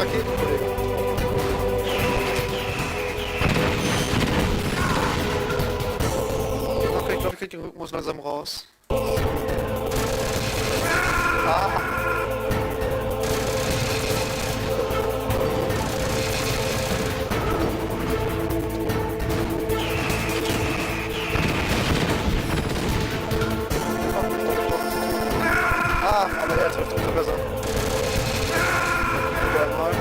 Raketen, Kollege. Okay, ich glaube, ich krieg den Rhythmus langsam raus. Ah. Ah, aber er trifft umso besser. Mal.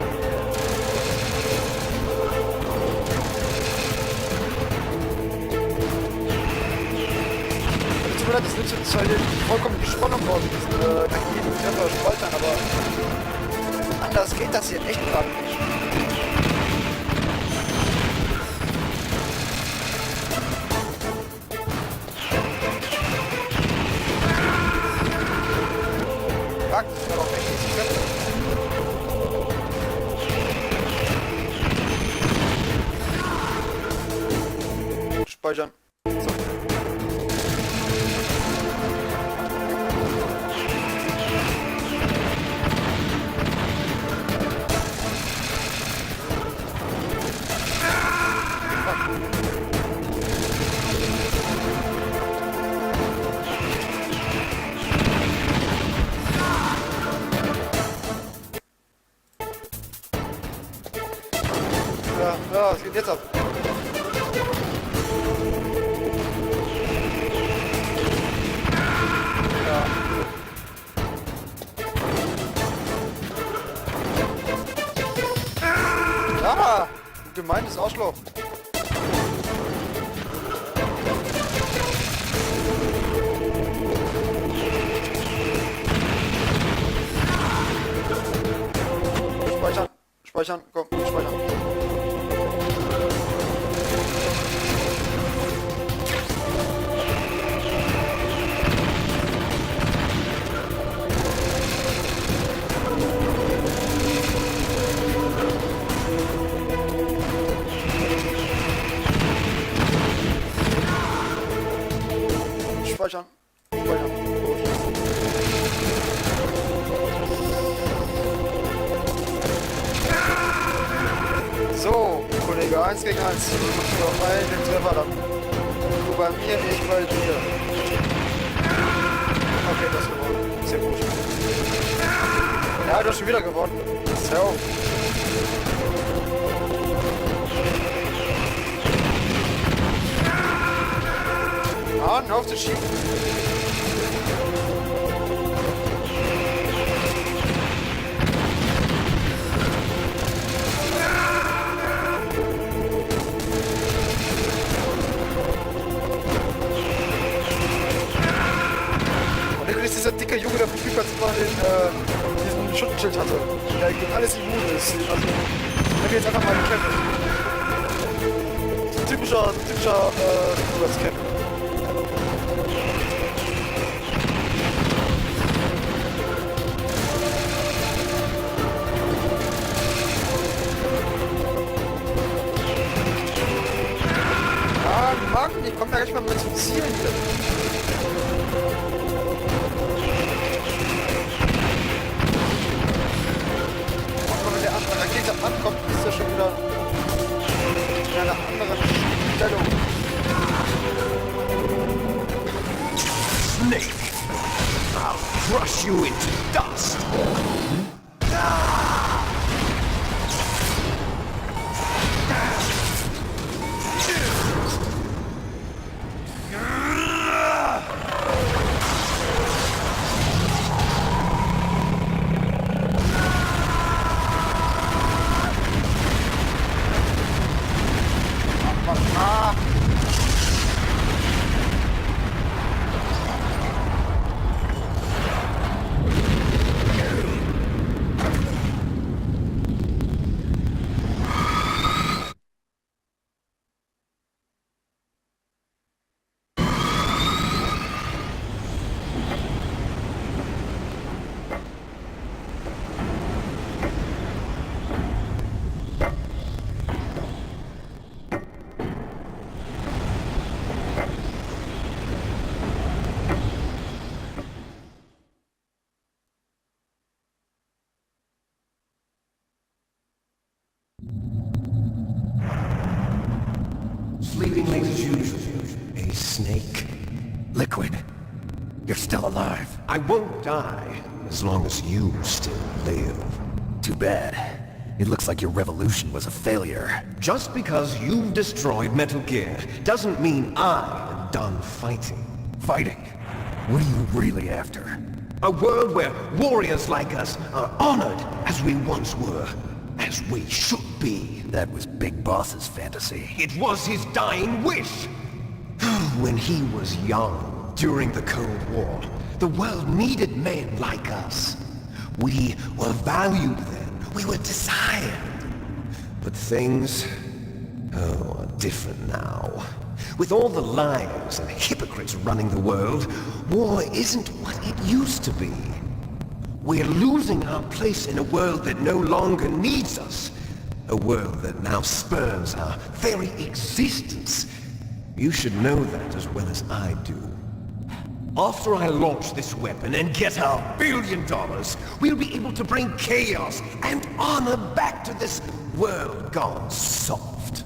Tut mir leid, das nimmt jetzt halt vollkommen die Spannung raus, diesen jeden Treffer spaltern, aber anders geht das hier echt gerade nicht. Fuck, das war doch echt nicht treffen. Speichern. So. Ja, was geht jetzt ab? Ja. Ja, gemeines Arschloch. Speichern, speichern, komm, speichern. Speichern. Speichern. Gut. So, Kollege, 1 gegen 1. So, einen Treffer dann. Du bei mir, ich bei dir. Okay, das gewonnen. Sehr gut. Ja, du hast schon wieder gewonnen. So. Ah, auf zu schieben. Und dann ist dieser dicke Junge, der verfügbar diesen Schutzschild hatte. Der gegen alles immun ist. Also, wenn wir jetzt einfach mal kämpfen. Typischer Rückwärtscamp. Mann, ich komme da gleich mal mit zum Ziel hier. Und wenn der andere Rakete ankommt, ist er schon wieder in einer anderen Stellung. Snake, I'll crush you into dust. sleeping late as usual, a snake. Liquid, you're still alive. I won't die as long as you still live. Too bad. It looks like your revolution was a failure. Just because you've destroyed Metal Gear doesn't mean I am done fighting. Fighting? What are you really after? A world where warriors like us are honored as we once were, as we should be. That was Big Boss's fantasy. It was his dying wish. When he was young, during the Cold War, the world needed men like us. We were valued then. We were desired. But things, are different now. With all the liars and hypocrites running the world, war isn't what it used to be. We're losing our place in a world that no longer needs us. A world that now spurns our very existence. You should know that as well as I do. After I launch this weapon and get our $1 billion, we'll be able to bring chaos and honor back to this world gone soft.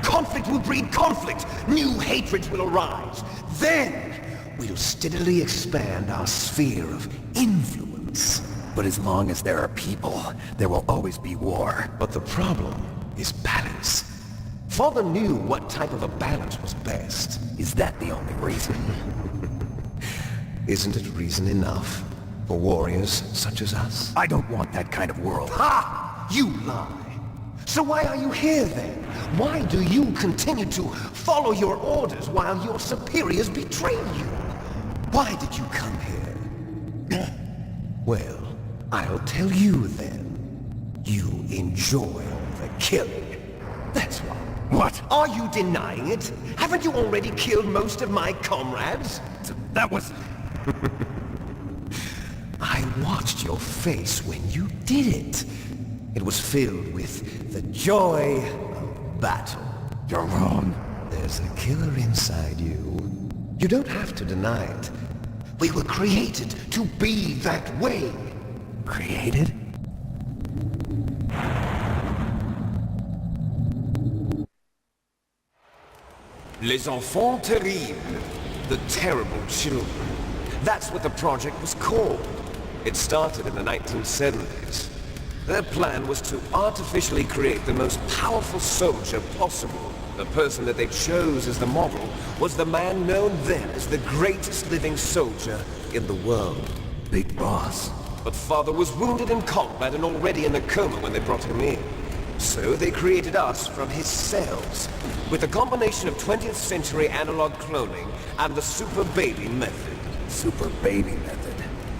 Conflict will breed conflict. New hatreds will arise. Then, we'll steadily expand our sphere of influence. But as long as there are people, there will always be war. But the problem is balance. Father knew what type of a balance was best. Is that the only reason? Isn't it reason enough for warriors such as us? I don't want that kind of world. Ha! You lie! So why are you here then? Why do you continue to follow your orders while your superiors betray you? Why did you come here? Well, I'll tell you then. You enjoy all the killing. That's why. What? Are you denying it? Haven't you already killed most of my comrades? That was... I watched your face when you did it. It was filled with the joy of battle. You're wrong. There's a killer inside you. You don't have to deny it. We were created to be that way. Created? Les enfants terribles. The terrible children. That's what the project was called. It started in the 1970s. Their plan was to artificially create the most powerful soldier possible. The person that they chose as the model was the man known then as the greatest living soldier in the world. Big Boss. But Father was wounded in combat and already in a coma when they brought him in. So they created us from his cells, with a combination of 20th century analog cloning and the super baby method. Super baby method.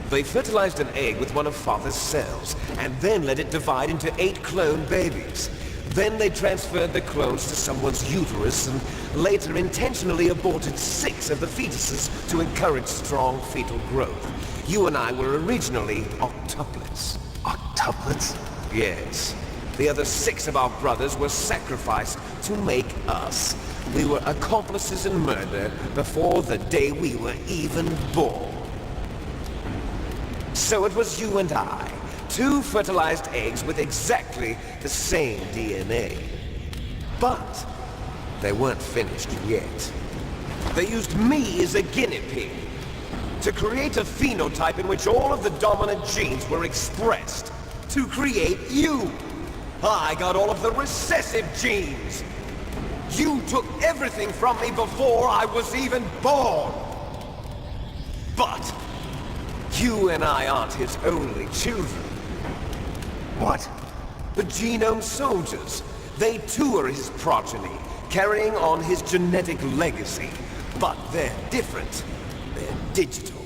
They fertilized an egg with one of Father's cells, and then let it divide into 8 clone babies. Then they transferred the clones to someone's uterus and later intentionally aborted 6 of the fetuses to encourage strong fetal growth. You and I were originally octuplets. Octuplets? Yes. The other 6 of our brothers were sacrificed to make us. We were accomplices in murder before the day we were even born. So it was you and I, 2 fertilized eggs with exactly the same DNA. But they weren't finished yet. They used me as a guinea pig to create a phenotype in which all of the dominant genes were expressed. To create you. I got all of the recessive genes. You took everything from me before I was even born. But you and I aren't his only children. What? The Genome Soldiers. They too are his progeny, carrying on his genetic legacy. But they're different. They're digital.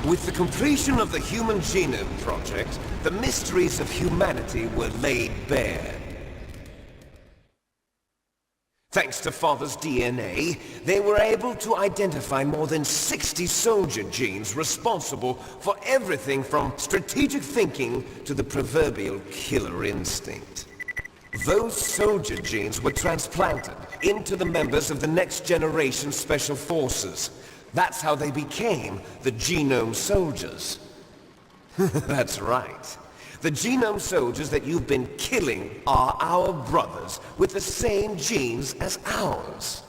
With the completion of the Human Genome Project, the mysteries of humanity were laid bare. Thanks to Father's DNA, they were able to identify more than 60 soldier genes responsible for everything from strategic thinking to the proverbial killer instinct. Those soldier genes were transplanted into the members of the next generation Special Forces. That's how they became the Genome Soldiers. That's right. The genome soldiers that you've been killing are our brothers, with the same genes as ours.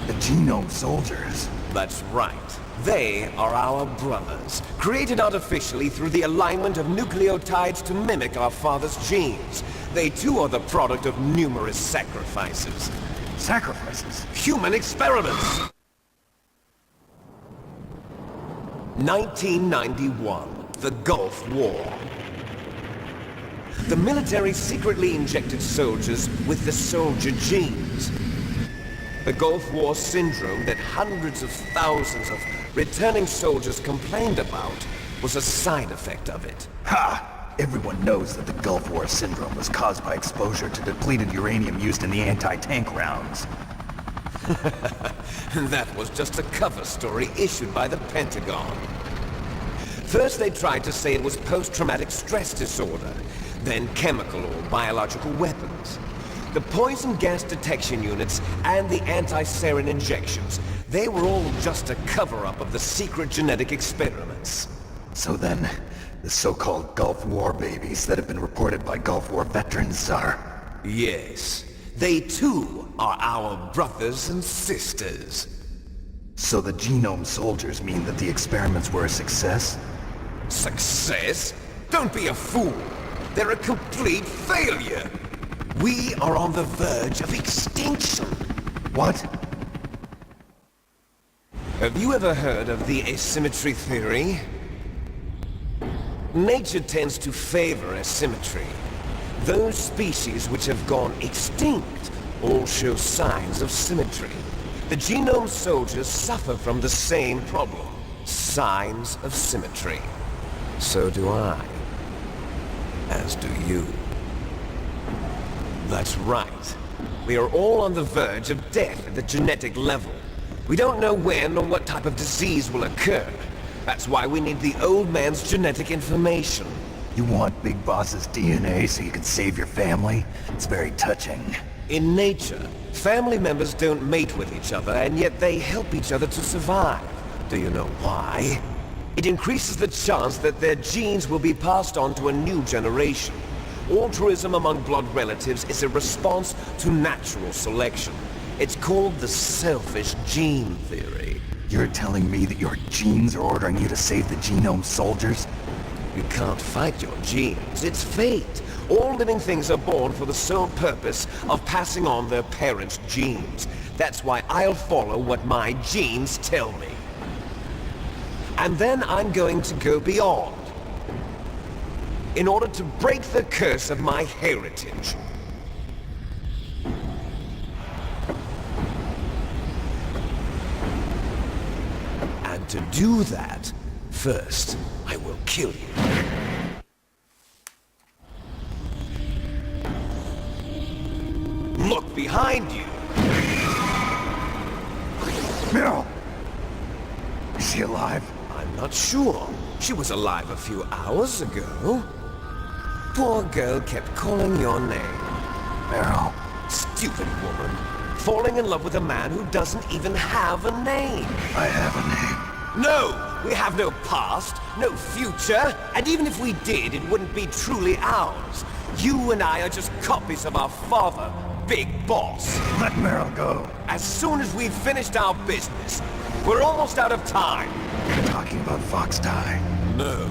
The genome soldiers. That's right. They are our brothers, created artificially through the alignment of nucleotides to mimic our father's genes. They too are the product of numerous sacrifices. Sacrifices? Human experiments! 1991, the Gulf War. The military secretly injected soldiers with the soldier genes. The Gulf War syndrome that hundreds of thousands of returning soldiers complained about was a side effect of it. Ha! Everyone knows that the Gulf War syndrome was caused by exposure to depleted uranium used in the anti-tank rounds. That was just a cover story issued by the Pentagon. First they tried to say it was post-traumatic stress disorder, then chemical or biological weapons. The poison gas detection units and the anti-sarin injections, they were all just a cover-up of the secret genetic experiments. So then, the so-called Gulf War babies that have been reported by Gulf War veterans are... Yes, they too are our brothers and sisters. So the genome soldiers mean that the experiments were a success? Success? Don't be a fool! They're a complete failure! We are on the verge of extinction! What? Have you ever heard of the asymmetry theory? Nature tends to favor asymmetry. Those species which have gone extinct all show signs of symmetry. The genome soldiers suffer from the same problem. Signs of symmetry. So do I. As do you. That's right. We are all on the verge of death at the genetic level. We don't know when or what type of disease will occur. That's why we need the old man's genetic information. You want Big Boss's DNA so you can save your family? It's very touching. In nature, family members don't mate with each other, and yet they help each other to survive. Do you know why? It increases the chance that their genes will be passed on to a new generation. Altruism among blood relatives is a response to natural selection. It's called the selfish gene theory. You're telling me that your genes are ordering you to save the genome soldiers? You can't fight your genes. It's fate. All living things are born for the sole purpose of passing on their parents' genes. That's why I'll follow what my genes tell me. And then I'm going to go beyond. In order to break the curse of my heritage. And to do that, first, I will kill you. Look behind you! Meryl! Is she alive? I'm not sure. She was alive a few hours ago. Poor girl kept calling your name. Meryl. Stupid woman. Falling in love with a man who doesn't even have a name. I have a name. No! We have no past, no future, and even if we did, it wouldn't be truly ours. You and I are just copies of our father, Big Boss. Let Meryl go. As soon as we've finished our business, we're almost out of time. You're talking about Fox Die. No.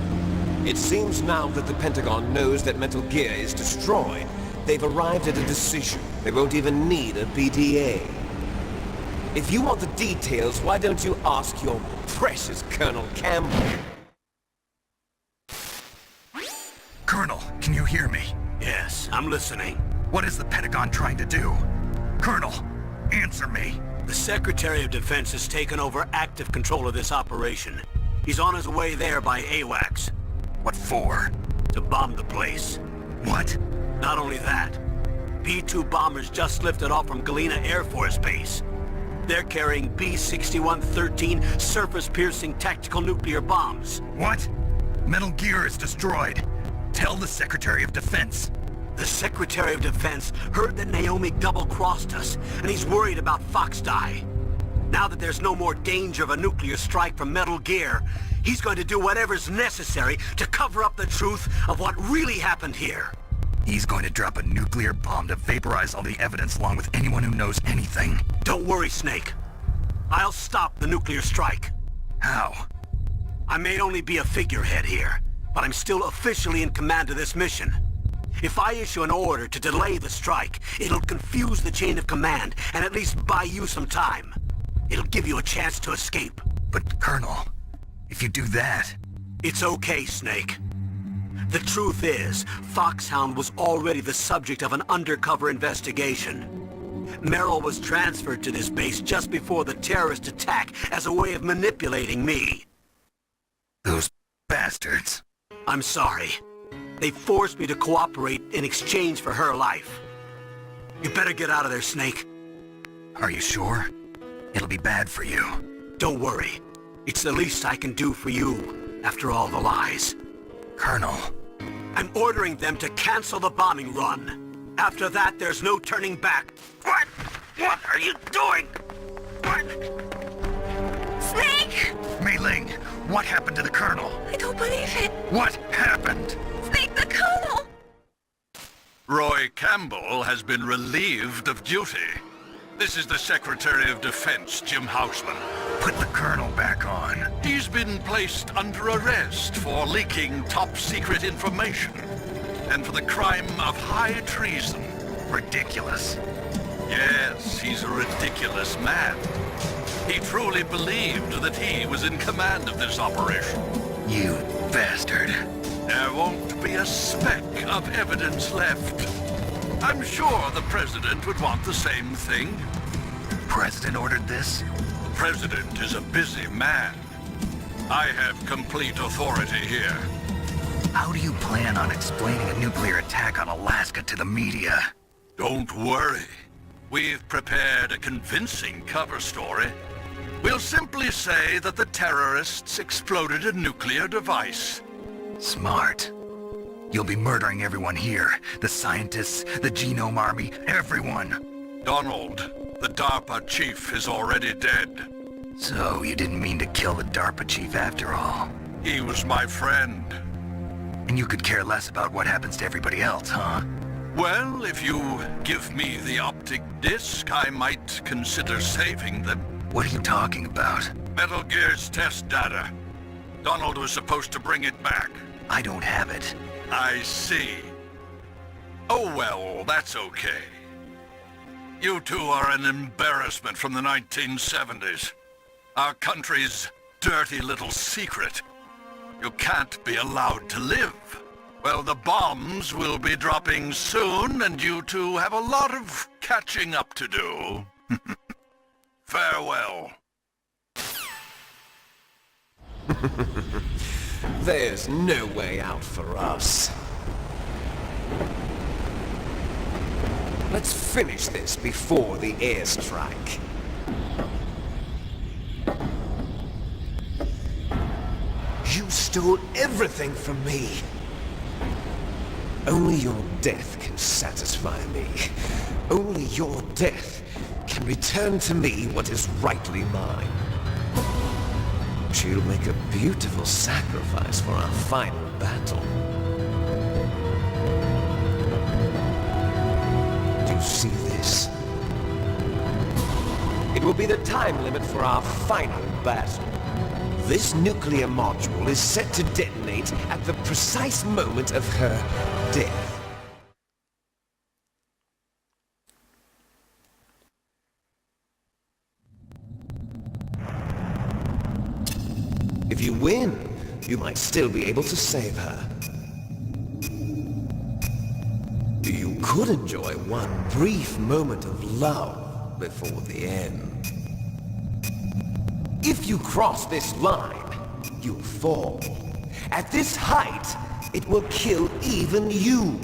It seems now that the Pentagon knows that Metal Gear is destroyed. They've arrived at a decision. They won't even need a PDA. If you want the details, why don't you ask your precious Colonel Campbell? Colonel, can you hear me? Yes, I'm listening. What is the Pentagon trying to do? Colonel, answer me. The Secretary of Defense has taken over active control of this operation. He's on his way there by AWACS. What for? To bomb the place. What? Not only that, B-2 bombers just lifted off from Galena Air Force Base. They're carrying B-6113 surface-piercing tactical nuclear bombs. What? Metal Gear is destroyed. Tell the Secretary of Defense. The Secretary of Defense heard that Naomi double-crossed us, and he's worried about Fox Die. Now that there's no more danger of a nuclear strike from Metal Gear, He's going to do whatever's necessary to cover up the truth of what really happened here. He's going to drop a nuclear bomb to vaporize all the evidence along with anyone who knows anything. Don't worry, Snake. I'll stop the nuclear strike. How? I may only be a figurehead here, but I'm still officially in command of this mission. If I issue an order to delay the strike, it'll confuse the chain of command and at least buy you some time. It'll give you a chance to escape. But, Colonel, if you do that... It's okay, Snake. The truth is, Foxhound was already the subject of an undercover investigation. Merrill was transferred to this base just before the terrorist attack as a way of manipulating me. Those bastards. I'm sorry. They forced me to cooperate in exchange for her life. You better get out of there, Snake. Are you sure? It'll be bad for you. Don't worry. It's the least I can do for you, after all the lies. Colonel. I'm ordering them to cancel the bombing run. After that, there's no turning back. What? What are you doing? What? Snake! Mei Ling, what happened to the Colonel? I don't believe it. What happened? Snake the Colonel! Roy Campbell has been relieved of duty. This is the Secretary of Defense, Jim Houseman. Put the Colonel back on. He's been placed under arrest for leaking top-secret information and for the crime of high treason. Ridiculous. Yes, he's a ridiculous man. He truly believed that he was in command of this operation. You bastard. There won't be a speck of evidence left. I'm sure the President would want the same thing. President ordered this? President is a busy man. I have complete authority here. How do you plan on explaining a nuclear attack on Alaska to the media? Don't worry. We've prepared a convincing cover story. We'll simply say that the terrorists exploded a nuclear device. Smart. You'll be murdering everyone here. The scientists, the Genome Army, everyone. Donald, the DARPA chief, is already dead. So you didn't mean to kill the DARPA chief after all. He was my friend. And you could care less about what happens to everybody else, huh? Well, if you give me the optic disc, I might consider saving them. What are you talking about? Metal Gear's test data. Donald was supposed to bring it back. I don't have it. I see. Oh well, that's okay. You two are an embarrassment from the 1970s. Our country's dirty little secret. You can't be allowed to live. Well, the bombs will be dropping soon, and you two have a lot of catching up to do. Farewell. There's no way out for us. Let's finish this before the airstrike. You stole everything from me. Only your death can satisfy me. Only your death can return to me what is rightly mine. She'll make a beautiful sacrifice for our final battle. Do you see this? It will be the time limit for our final battle. This nuclear module is set to detonate at the precise moment of her death. If you win, you might still be able to save her. You could enjoy one brief moment of love before the end. If you cross this line, you'll fall. At this height, it will kill even you.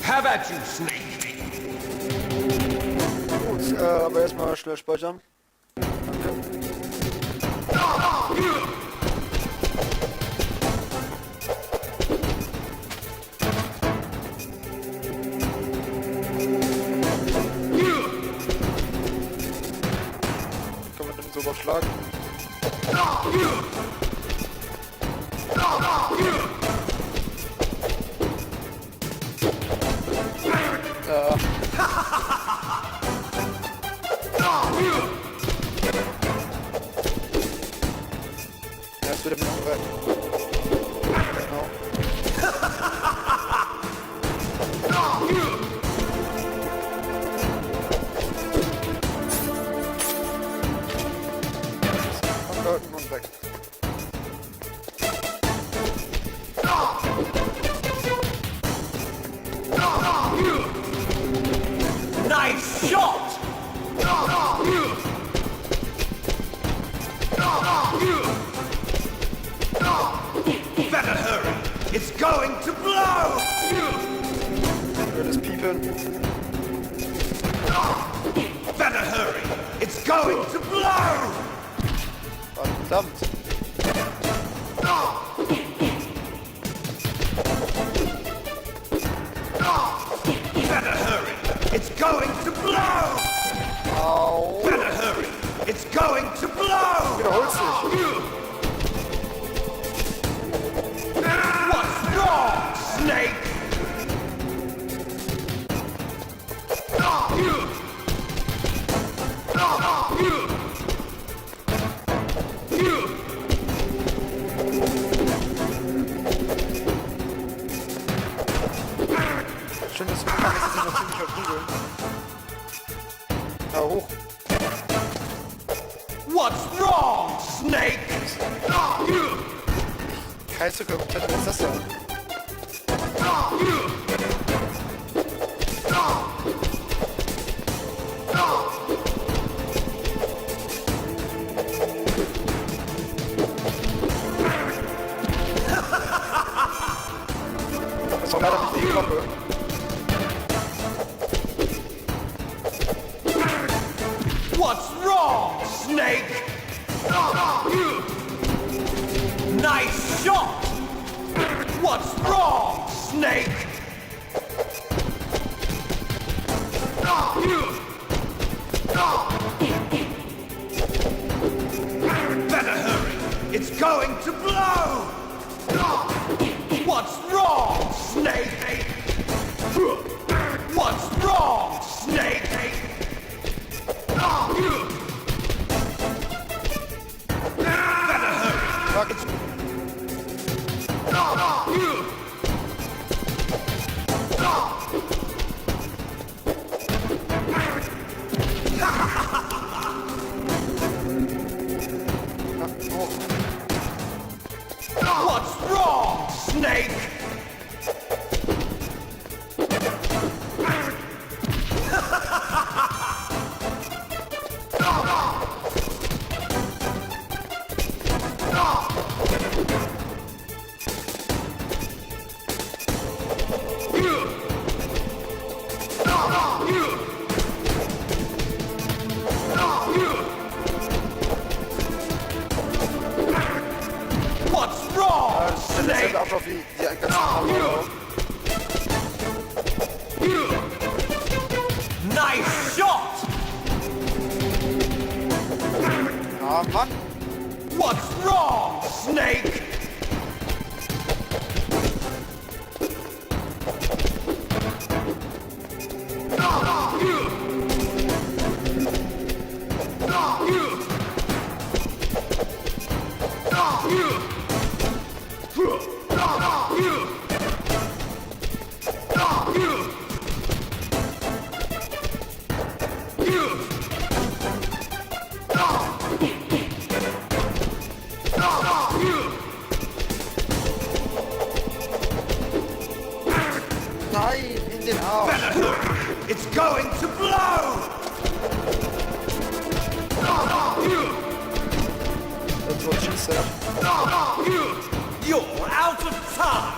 Have at you, Snake! Gut, aber erstmal schnell speichern. so überschlagen. Ja, jetzt wird er mich retten. Genau. Anhalten und weg. Nice shot! Better hurry! It's going to blow! Blödes Piepen. Better hurry! It's going to blow! Verdammt. Better hurry! It's going to blow! Au. Better hurry! It's going to blow! Wiederholst dich. What's wrong, Snake? Schön, dass du kannst, dass ich noch ziemlich verprügeln. Ja, hoch. What's wrong, Snake? Heiße komplett, was ist das denn? Das war leider nicht die Glocke. What's wrong, Snake? Nice shot! What's wrong, Snake? Better hurry! It's going to blow! What's wrong, Snake? What's wrong, Snake? Better hurry! Fuck. What's wrong, Snake? What's wrong, Derselbe Snake? Ablauf wie die ganzen anderen. Nice shot! Ja, Mann. What's wrong, Snake? Nein, in den Arsch. Better hurry! It's going to blow! That's what she said. You're out of time!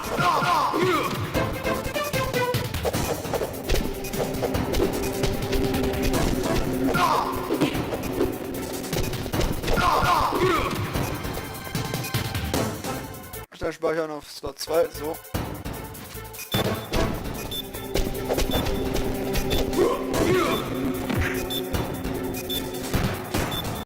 Schnell speichern auf Slot 2, so.